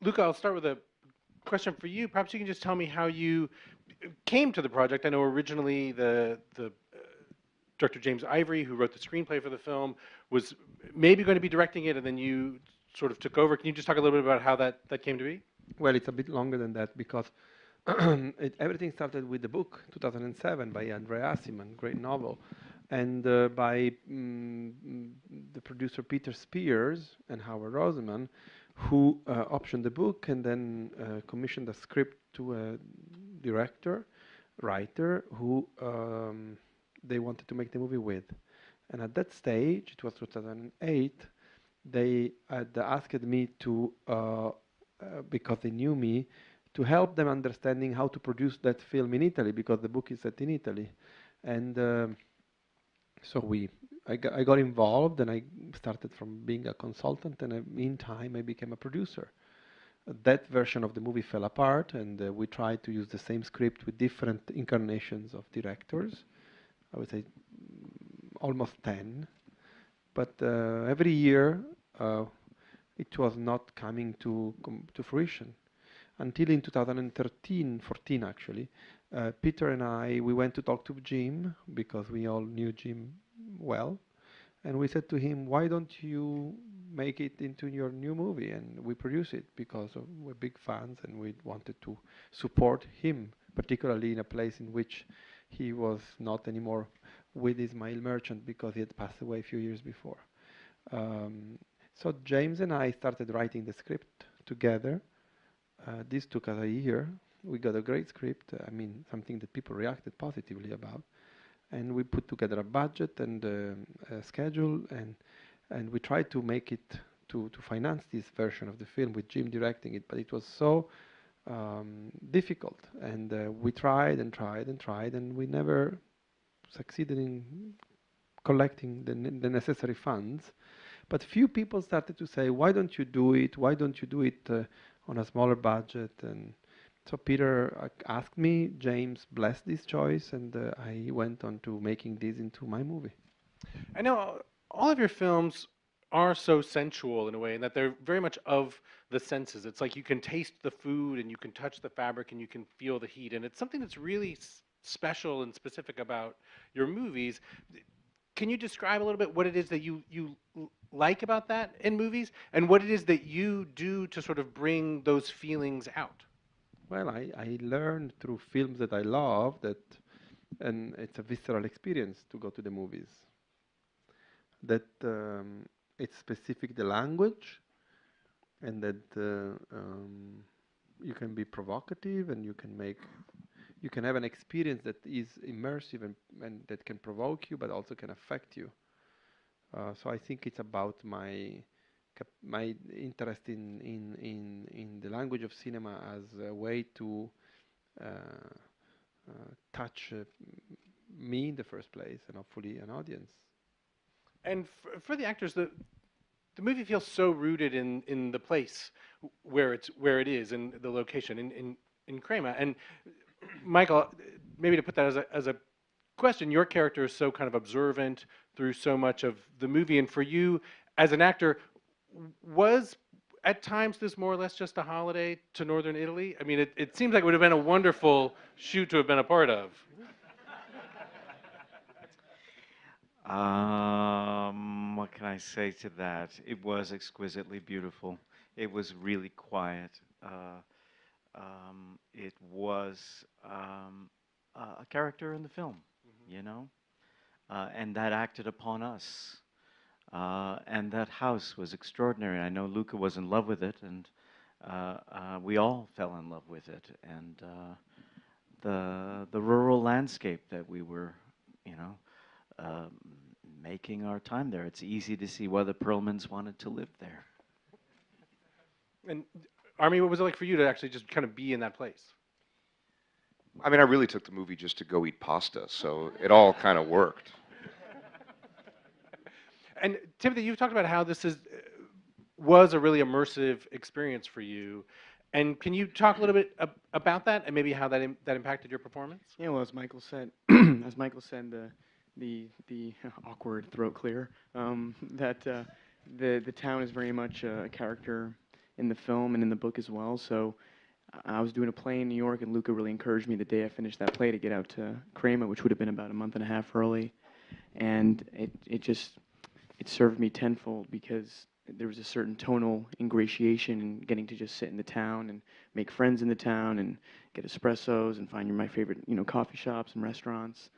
Luca, I'll start with a question for you. Perhaps you can just tell me how you came to the project. I know originally the director James Ivory, who wrote the screenplay for the film, was maybe going to be directing it, and then you sort of took over. Can you just talk a little bit about how that came to be? Well, it's a bit longer than that because everything started with the book 2007 by Andrea Assiman, great novel, and by the producer Peter Spears and Howard Roseman, who optioned the book and then commissioned a script to a director, writer, who they wanted to make the movie with. And at that stage, it was 2008, they had asked me to, because they knew me, to help them understanding how to produce that film in Italy, because the book is set in Italy. And so I got involved, and I started from being a consultant, and in time I became a producer. That version of the movie fell apart, and we tried to use the same script with different incarnations of directors. I would say almost 10. But every year it was not coming to fruition. Until in 2014 actually, Peter and I, we went to talk to Jim, because we all knew Jim well. And we said to him, why don't you make it into your new movie? And we produce it because we're big fans and we wanted to support him, particularly in a place in which he was not anymore with Ismail Merchant because he had passed away a few years before. So James and I started writing the script together. This took us a year. We got a great script, I mean, something that people reacted positively about. And we put together a budget and a schedule, and we tried to make it, to finance this version of the film with Jim directing it, but it was so difficult. And we tried and tried and tried, and we never succeeded in collecting the necessary funds. But few people started to say, why don't you do it? Why don't you do it on a smaller budget? And so Peter asked me, James blessed this choice, and I went on to making this into my movie. I know all of your films are so sensual in a way, in that they're very much of the senses. It's like you can taste the food, and you can touch the fabric, and you can feel the heat. And it's something that's really special and specific about your movies. Can you describe a little bit what it is that you like about that in movies, and what it is that you do to sort of bring those feelings out? Well, I learned through films that I love that, and it's a visceral experience to go to the movies. That it's specific the language, and that you can be provocative, and you can have an experience that is immersive and that can provoke you, but also can affect you. So I think it's about my interest in the language of cinema as a way to touch me in the first place, and hopefully an audience. And for the actors, the movie feels so rooted in the place where it is, in the location, in Crema. And Michael, maybe to put that as a question, your character is so kind of observant through so much of the movie, and for you as an actor, was at times this more or less just a holiday to northern Italy? I mean, it seems like it would have been a wonderful shoot to have been a part of. What can I say to that? It was exquisitely beautiful. It was really quiet. It was a character in the film, you know, and that acted upon us. And that house was extraordinary. I know Luca was in love with it, and we all fell in love with it. And the rural landscape that we were, you know, making our time there. It's easy to see why the Perlmans wanted to live there. And Army, what was it like for you to actually just kind of be in that place? I mean, I really took the movie just to go eat pasta, so it all kind of worked. And Timothy, you've talked about how this was a really immersive experience for you. And can you talk a little bit about that, and maybe how that impacted your performance? Yeah, well, as Michael said, the awkward throat clear, that the town is very much a character in the film and in the book as well. So I was doing a play in New York, and Luca really encouraged me the day I finished that play to get out to Crema, which would have been about a month and a half early. And it served me tenfold, because there was a certain tonal ingratiation in getting to just sit in the town and make friends in the town and get espressos and find my favorite, coffee shops and restaurants.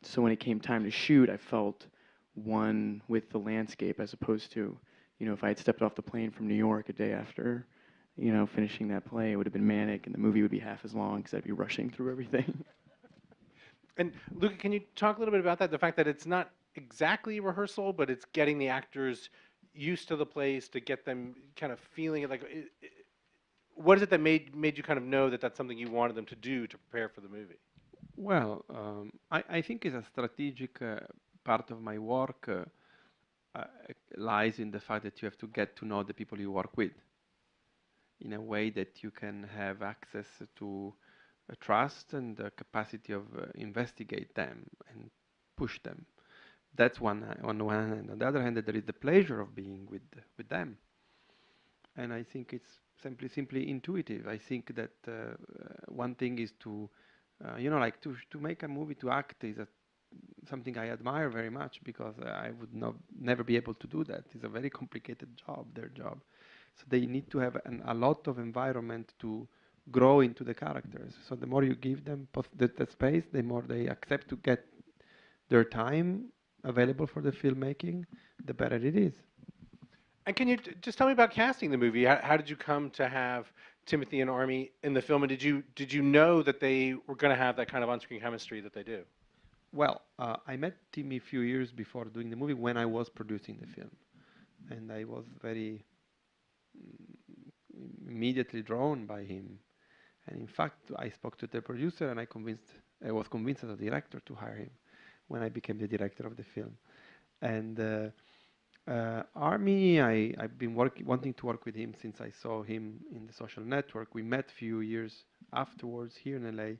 So when it came time to shoot, I felt one with the landscape, as opposed to, if I had stepped off the plane from New York a day after, finishing that play, it would have been manic, and the movie would be half as long because I'd be rushing through everything. And Luca, can you talk a little bit about that? The fact that it's not exactly rehearsal, but it's getting the actors used to the place, to get them kind of feeling it. Like, what is it that made you kind of know that that's something you wanted them to do to prepare for the movie? Well, I think it's a strategic part of my work lies in the fact that you have to get to know the people you work with in a way that you can have access to trust and the capacity of investigate them and push them. That's on one hand. On the other hand, there is the pleasure of being with them. And I think it's simply intuitive. I think that one thing is to, to make a movie, to act is something I admire very much, because I would never be able to do that. It's a very complicated job, their job. So they need to have a lot of environment to grow into the characters. So the more you give them the space, the more they accept to get their time available for the filmmaking, the better it is. And can you just tell me about casting the movie? How did you come to have Timothy and Armie in the film? And did you know that they were going to have that kind of on-screen chemistry that they do? Well, I met Timmy a few years before doing the movie, when I was producing the film. And I was very immediately drawn by him. And in fact, I spoke to the producer, and I was convinced as a director to hire him when I became the director of the film. And Armie, I've been wanting to work with him since I saw him in The Social Network. We met a few years afterwards here in LA.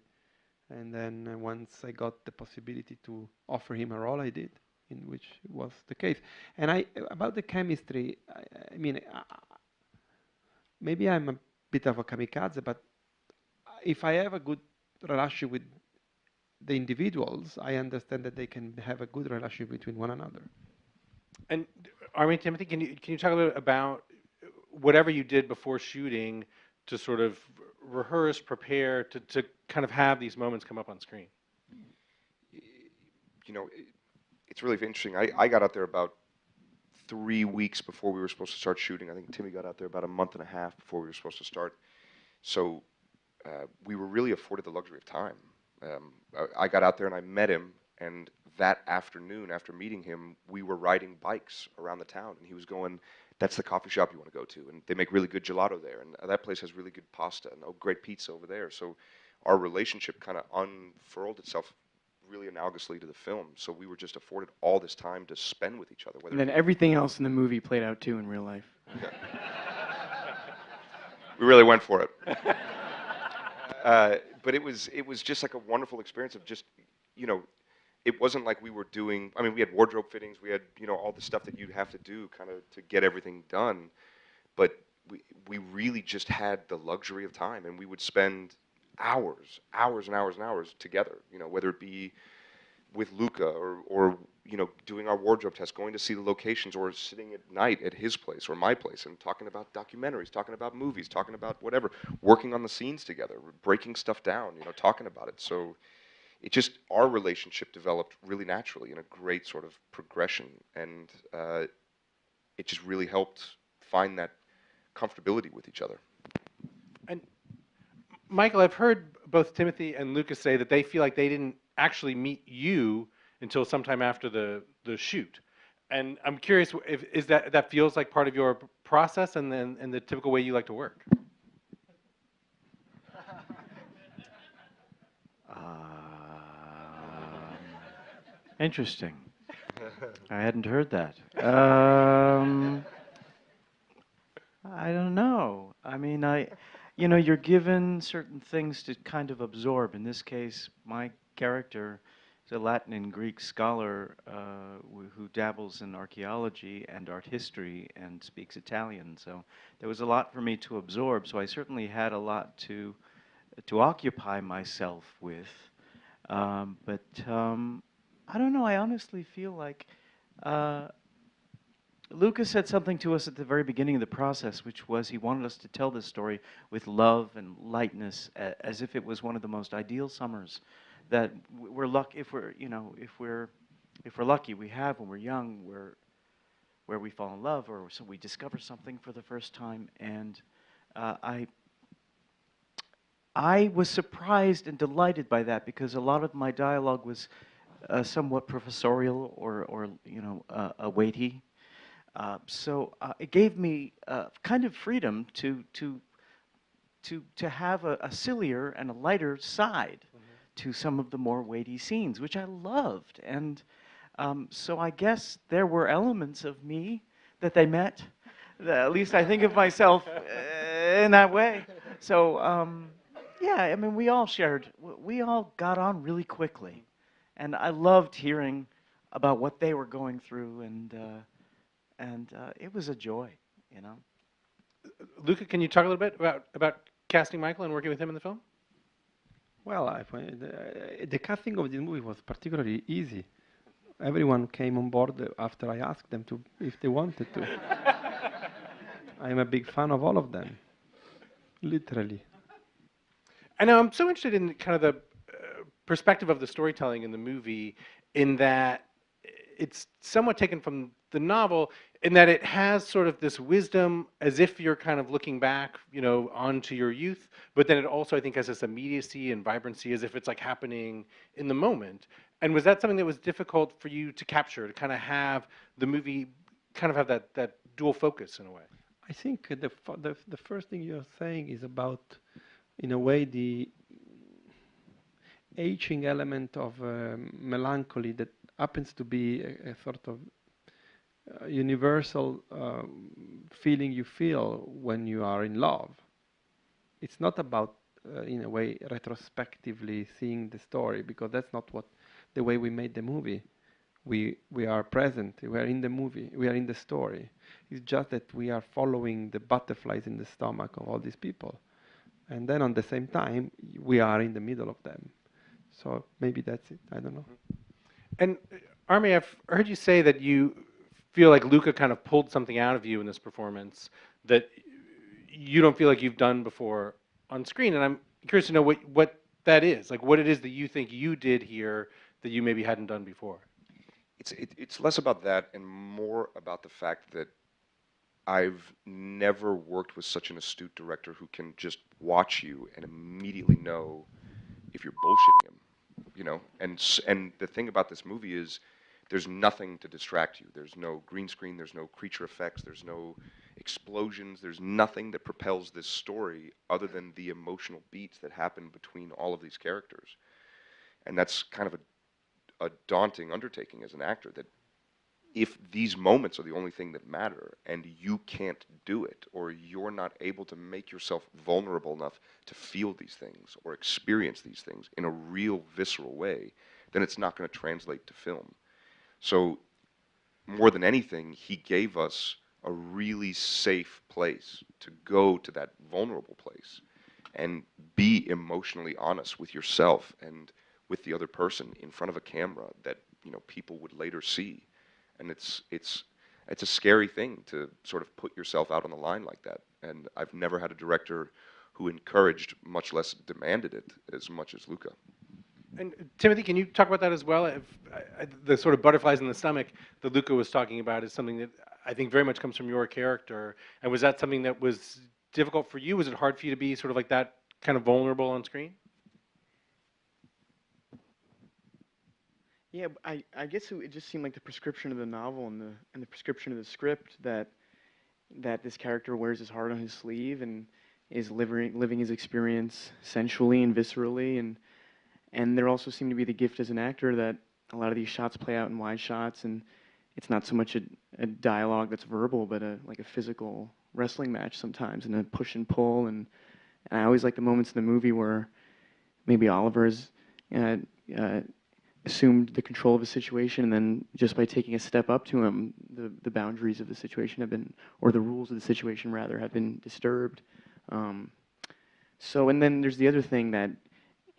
And then once I got the possibility to offer him a role, I did, in which was the case. And about the chemistry, I mean, maybe I'm a bit of a kamikaze, but if I have a good relationship with the individuals, I understand that they can have a good relationship between one another. And Armie, Timothy, can you talk a little bit about whatever you did before shooting to sort of rehearse, prepare, to kind of have these moments come up on screen? It's really interesting. I got out there about 3 weeks before we were supposed to start shooting. I think Timmy got out there about a month and a half before we were supposed to start. So we were really afforded the luxury of time. I got out there and I met him, and that afternoon, after meeting him, we were riding bikes around the town, and he was going, "That's the coffee shop you want to go to, and they make really good gelato there, and that place has really good pasta, and great pizza over there." So our relationship kind of unfurled itself really analogously to the film. So we were just afforded all this time to spend with each other. And then everything else in the movie played out too in real life. Yeah. We really went for it. But it was just like a wonderful experience of just, it wasn't like we were doing, I mean, we had wardrobe fittings, we had, all the stuff that you'd have to do kind of to get everything done. But we really just had the luxury of time, and we would spend hours and hours together, whether it be with Luca or doing our wardrobe test, going to see the locations, or sitting at night at his place or my place and talking about documentaries, talking about movies, talking about whatever, working on the scenes together, breaking stuff down, talking about it. So our relationship developed really naturally in a great sort of progression, and it just really helped find that comfortability with each other. And Michael, I've heard both Timothy and Lucas say that they feel like they didn't actually meet you until sometime after the shoot. And I'm curious, is that feels like part of your process and the typical way you like to work? Interesting. I hadn't heard that. I don't know. I mean, you're given certain things to kind of absorb. In this case, my character a Latin and Greek scholar who dabbles in archaeology and art history and speaks Italian. So there was a lot for me to absorb. So I certainly had a lot to occupy myself with. But I don't know. I honestly feel like Lucas said something to us at the very beginning of the process, which was he wanted us to tell this story with love and lightness, as if it was one of the most ideal summers that we're lucky if we're, you know, if we're lucky, we have when we're young, where we fall in love or so we discover something for the first time. And I was surprised and delighted by that, because a lot of my dialogue was somewhat professorial or you know, weighty. So it gave me kind of freedom to have a sillier and a lighter side to some of the more weighty scenes, which I loved. And so I guess there were elements of me that they met. At least I think of myself in that way. So yeah, I mean, we all got on really quickly. And I loved hearing about what they were going through, and it was a joy, you know. Luca, can you talk a little bit about casting Michael and working with him in the film? Well, the casting of this movie was particularly easy. Everyone came on board after I asked them if they wanted to. I'm a big fan of all of them, literally. And I'm so interested in kind of the perspective of the storytelling in the movie, in that it's somewhat taken from the novel, in that it has sort of this wisdom as if you're kind of looking back, you know, onto your youth, but then it also, I think, has this immediacy and vibrancy as if it's like happening in the moment. And was that something that was difficult for you to capture, to kind of have the movie kind of have that dual focus in a way? I think the first thing you're saying is about, in a way, the aging element of melancholy that happens to be a sort of universal feeling you feel when you are in love. It's not about, in a way, retrospectively seeing the story, because that's not the way we made the movie. We are present, we are in the movie, we are in the story. It's just that we are following the butterflies in the stomach of all these people. And then on the same time, we are in the middle of them. So maybe that's it, I don't know. And Armi, I've heard you say that you feel like Luca kind of pulled something out of you in this performance that you don't feel like you've done before on screen. And I'm curious to know what that is, like what it is that you think you did here that you maybe hadn't done before. It's less about that and more about the fact that I've never worked with such an astute director who can just watch you and immediately know if you're bullshitting him, you know. And the thing about this movie is there's nothing to distract you. There's no green screen, there's no creature effects, there's no explosions, there's nothing that propels this story other than the emotional beats that happen between all of these characters. And that's kind of a daunting undertaking as an actor, that if these moments are the only thing that matter and you can't do it, or you're not able to make yourself vulnerable enough to feel these things or experience these things in a real visceral way, then it's not going to translate to film. So more than anything, he gave us a really safe place to go to that vulnerable place and be emotionally honest with yourself and with the other person in front of a camera that, you know, people would later see. And it's a scary thing to sort of put yourself out on the line like that. And I've never had a director who encouraged, much less demanded it, as much as Luca. And Timothy, can you talk about that as well? The sort of butterflies in the stomach that Luca was talking about is something that I think very much comes from your character. And was that something that was difficult for you? Was it hard for you to be sort of like that kind of vulnerable on screen? Yeah, I guess it just seemed like the prescription of the novel and the prescription of the script that this character wears his heart on his sleeve and is living his experience sensually and viscerally, and there also seemed to be the gift as an actor that a lot of these shots play out in wide shots, and it's not so much a dialogue that's verbal, but like a physical wrestling match sometimes, and a push and pull, and I always like the moments in the movie where maybe Oliver is assumed the control of a situation, and then just by taking a step up to him, the boundaries of the situation have been, or the rules of the situation rather, have been disturbed. So, and then there's the other thing that,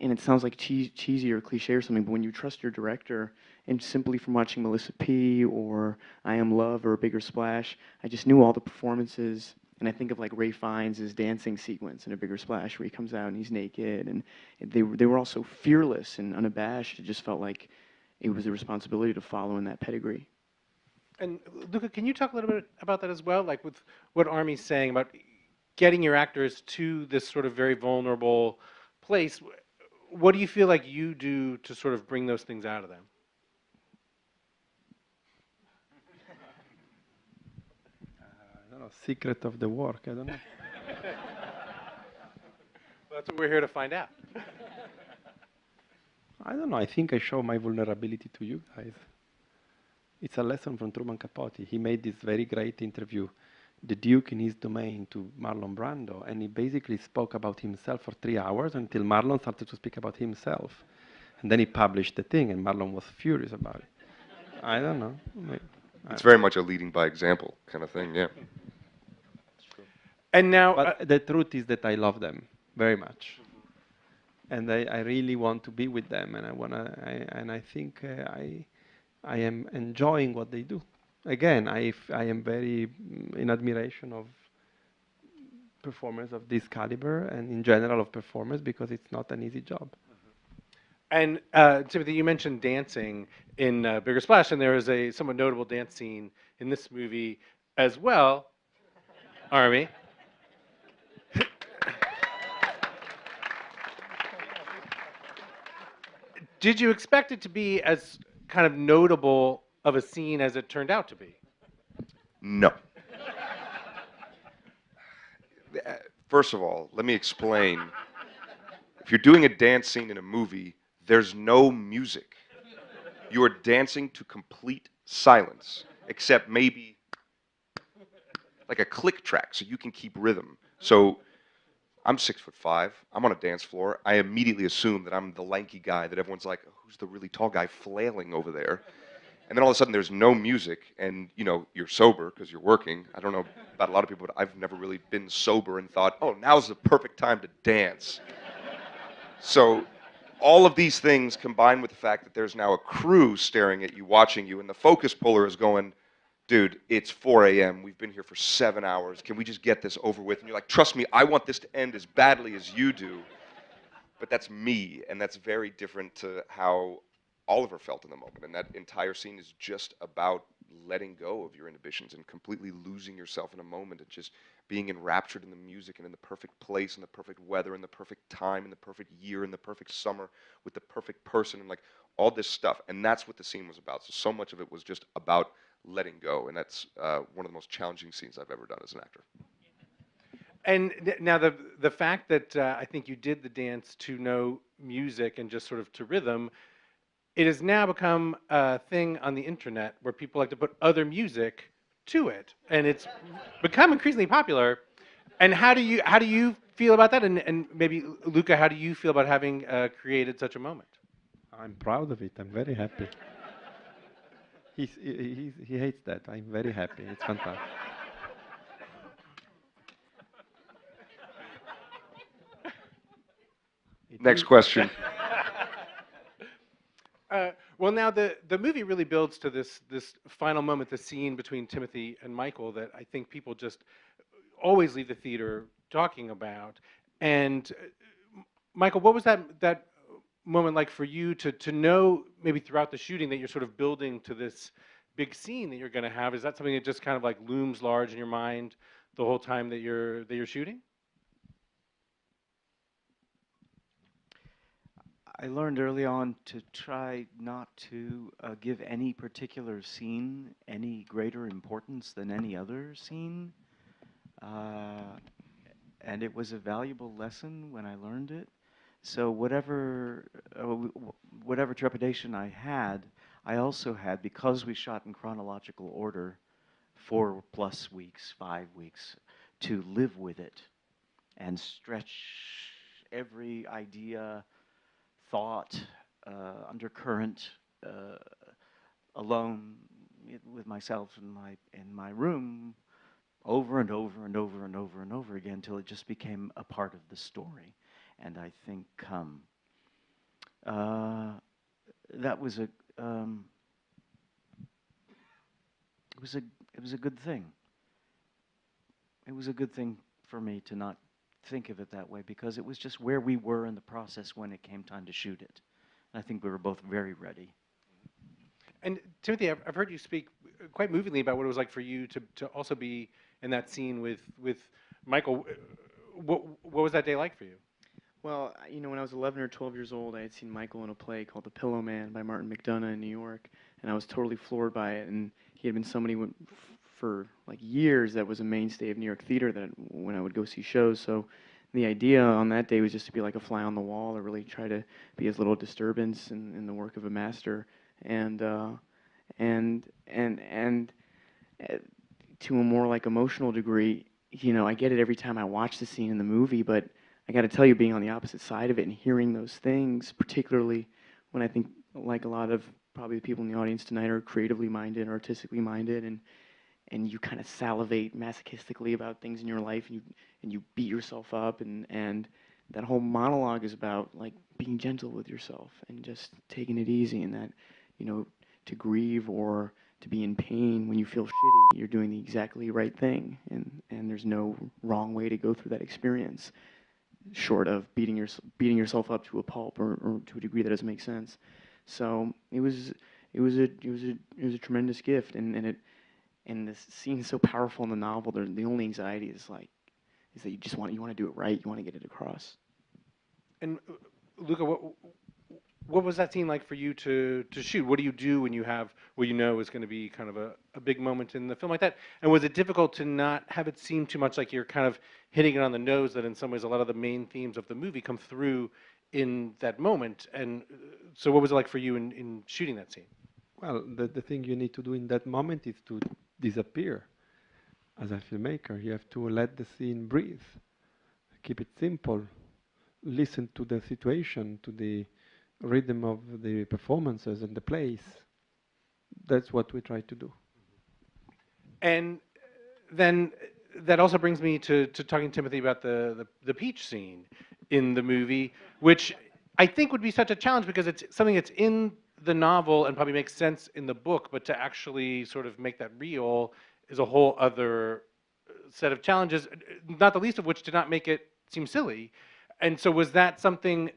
and it sounds like cheesy or cliche or something, but when you trust your director, and simply from watching Melissa P. or I Am Love or A Bigger Splash, I just knew all the performances. And I think of like Ray Fiennes' dancing sequence in A Bigger Splash, where he comes out and he's naked, and they were all so fearless and unabashed. It just felt like it was a responsibility to follow in that pedigree. And Luca, can you talk a little bit about that as well? Like with what Army's saying about getting your actors to this sort of very vulnerable place. What do you feel like you do to sort of bring those things out of them? I don't know, secret of the work, I don't know. Well, that's what we're here to find out. I don't know, I think I show my vulnerability to you guys. It's a lesson from Truman Capote. He made this very great interview, The Duke in His Domain, to Marlon Brando, and he basically spoke about himself for 3 hours until Marlon started to speak about himself. And then he published the thing, and Marlon was furious about it. I don't know. It's very much a leading by example kind of thing, yeah. And now, but the truth is that I love them very much, and I really want to be with them, and I think I am enjoying what they do. Again, I am very in admiration of performers of this caliber, and in general of performers, because it's not an easy job. And Timothy, you mentioned dancing in Bigger Splash, and there is a somewhat notable dance scene in this movie as well. Army. Did you expect it to be as kind of notable of a scene as it turned out to be? No. First of all, let me explain. If you're doing a dance scene in a movie, there's no music. You are dancing to complete silence, except maybe like a click track so you can keep rhythm. So I'm 6'5". I'm on a dance floor. I immediately assume that I'm the lanky guy that everyone's like, oh, who's the really tall guy flailing over there? And then all of a sudden there's no music, and you know you're sober because you're working. I don't know about a lot of people, but I've never really been sober and thought, oh, now's the perfect time to dance. So all of these things combined with the fact that there's now a crew staring at you, watching you, and the focus puller is going, dude, it's 4 a.m. We've been here for 7 hours. Can we just get this over with? And you're like, trust me, I want this to end as badly as you do. But that's me, and that's very different to how Oliver felt in the moment. And that entire scene is just about letting go of your inhibitions and completely losing yourself in a moment and just being enraptured in the music and in the perfect place and the perfect weather and the perfect time and the perfect year and the perfect summer with the perfect person and like all this stuff. And that's what the scene was about. So much of it was just about letting go, and that's one of the most challenging scenes I've ever done as an actor. And now the fact that I think you did the dance to no music and just sort of to rhythm, it has now become a thing on the internet where people like to put other music to it, and it's become increasingly popular. And how do you feel about that? And maybe Luca, how do you feel about having created such a moment? I'm proud of it. I'm very happy. He hates that. I'm very happy. It's fantastic. Next question. Well, now the movie really builds to this final moment, the scene between Timothy and Michael that I think people just always leave the theater talking about. And Michael, what was that moment like for you to know maybe throughout the shooting that you're sort of building to this big scene that you're going to have? Is that something that just kind of like looms large in your mind the whole time that you're shooting? I learned early on to try not to give any particular scene any greater importance than any other scene. And it was a valuable lesson when I learned it. So whatever trepidation I had, I also had, because we shot in chronological order, 4+ weeks, 5 weeks, to live with it and stretch every idea, thought, undercurrent alone with myself in my room over and over and over and over and over again till it just became a part of the story. And I think that was it was a good thing. It was a good thing for me to not think of it that way, because it was just where we were in the process when it came time to shoot it. And I think we were both very ready. And Timothy, I've heard you speak quite movingly about what it was like for you to also be in that scene with Michael. What was that day like for you? Well, you know, when I was 11 or 12 years old, I had seen Michael in a play called The Pillow Man by Martin McDonough in New York, and I was totally floored by it. And he had been somebody for like years that was a mainstay of New York theater that when I would go see shows. So the idea on that day was just to be like a fly on the wall, or really try to be as little disturbance in the work of a master. And to a more like emotional degree, you know, I get it every time I watch the scene in the movie, but I got to tell you, being on the opposite side of it and hearing those things, particularly when I think like a lot of probably the people in the audience tonight are creatively minded, artistically minded, and you kind of salivate masochistically about things in your life, and you beat yourself up, and that whole monologue is about like being gentle with yourself and just taking it easy, and that, you know, to grieve or to be in pain when you feel shitty, you're doing the exactly right thing, and there's no wrong way to go through that experience, short of beating yourself up to a pulp or to a degree that doesn't make sense. So it was a tremendous gift, and the scene's so powerful in the novel. The only anxiety is that you want to do it right. You want to get it across. And Luca, what was that scene like for you to shoot? What do you do when you have what you know is going to be kind of a big moment in the film like that? And was it difficult to not have it seem too much like you're kind of hitting it on the nose, that in some ways a lot of the main themes of the movie come through in that moment? And so what was it like for you in shooting that scene? Well, the thing you need to do in that moment is to disappear. As a filmmaker, you have to let the scene breathe. Keep it simple. Listen to the situation, to the rhythm of the performances and the plays. That's what we try to do. And then that also brings me to talking to Timothy about the peach scene in the movie, which I think would be such a challenge because it's something that's in the novel and probably makes sense in the book, but to actually sort of make that real is a whole other set of challenges, not the least of which to not make it seem silly. And so was that something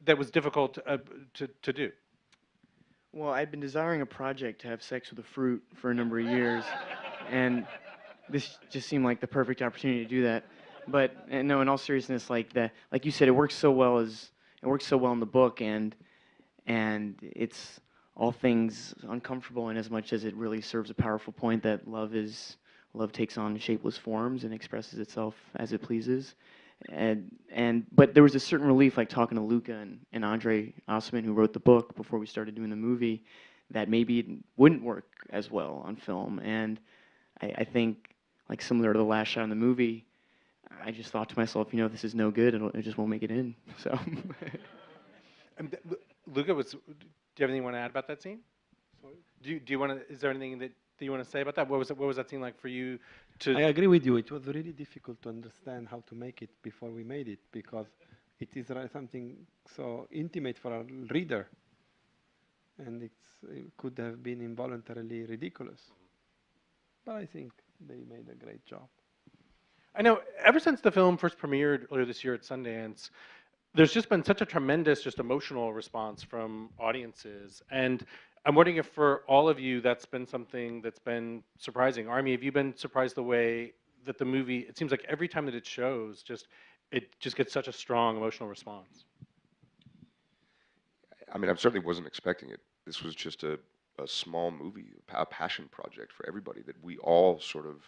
that was difficult to do? Well, I'd been desiring a project to have sex with a fruit for a number of years, and this just seemed like the perfect opportunity to do that. But no, in all seriousness, like you said, it works so well in the book, and it's all things uncomfortable in as much as it really serves a powerful point that love takes on shapeless forms and expresses itself as it pleases. But there was a certain relief, like talking to Luca and Andre Osman, who wrote the book before we started doing the movie, that maybe it wouldn't work as well on film. And I think, like similar to the last shot in the movie, I just thought to myself, you know, if this is no good, it just won't make it in. So. Luca, do you have anything you want to add about that scene? Do you want to? Is there anything that you want to say about that? What was that scene like for you? I agree with you. It was really difficult to understand how to make it before we made it, because it is something so intimate for a reader, and it could have been involuntarily ridiculous. But I think they made a great job. I know ever since the film first premiered earlier this year at Sundance, there's just been such a tremendous just emotional response from audiences. And I'm wondering if for all of you that's been something that's been surprising. Army, have you been surprised the way that the movie, it seems like every time that it shows, it just gets such a strong emotional response? I mean, I certainly wasn't expecting it. This was just a small movie, a passion project for everybody that we all sort of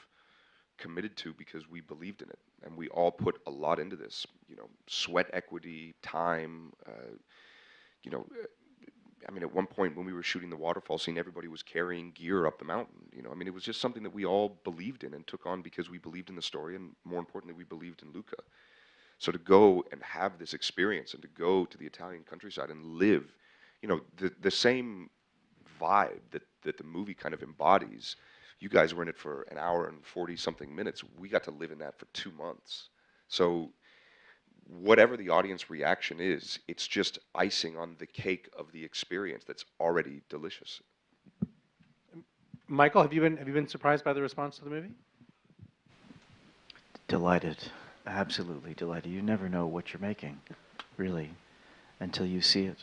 committed to because we believed in it, and we all put a lot into this. You know, sweat equity, time. I mean, at one point when we were shooting the waterfall scene, everybody was carrying gear up the mountain. You know, I mean, it was just something that we all believed in and took on because we believed in the story, and more importantly, we believed in Luca. So to go and have this experience and to go to the Italian countryside and live, you know, the same vibe that the movie kind of embodies. You guys were in it for an hour and 40-something minutes. We got to live in that for 2 months. So whatever the audience reaction is, it's just icing on the cake of the experience that's already delicious. Michael, have you been surprised by the response to the movie? Delighted, absolutely delighted. You never know what you're making, really, until you see it.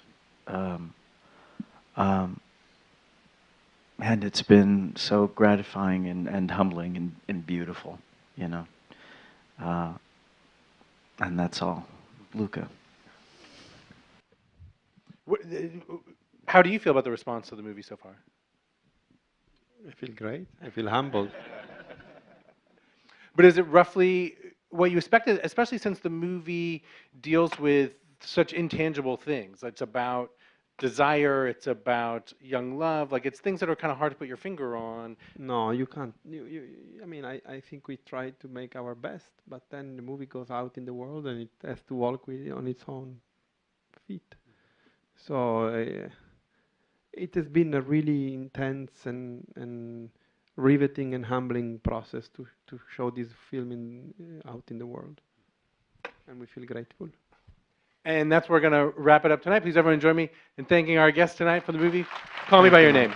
And it's been so gratifying and humbling and beautiful, you know. And that's all. Luca. How do you feel about the response to the movie so far? I feel great. I feel humbled. But is it roughly what you expected, especially since the movie deals with such intangible things? It's about desire, it's about young love, like it's things that are kind of hard to put your finger on. No, you can't. I mean, I think we tried to make our best, but then the movie goes out in the world and it has to walk on its own feet. So it has been a really intense and riveting and humbling process to show this film out in the world. And we feel grateful. And that's where we're going to wrap it up tonight. Please everyone join me in thanking our guest tonight for the movie Call Me By Your Name.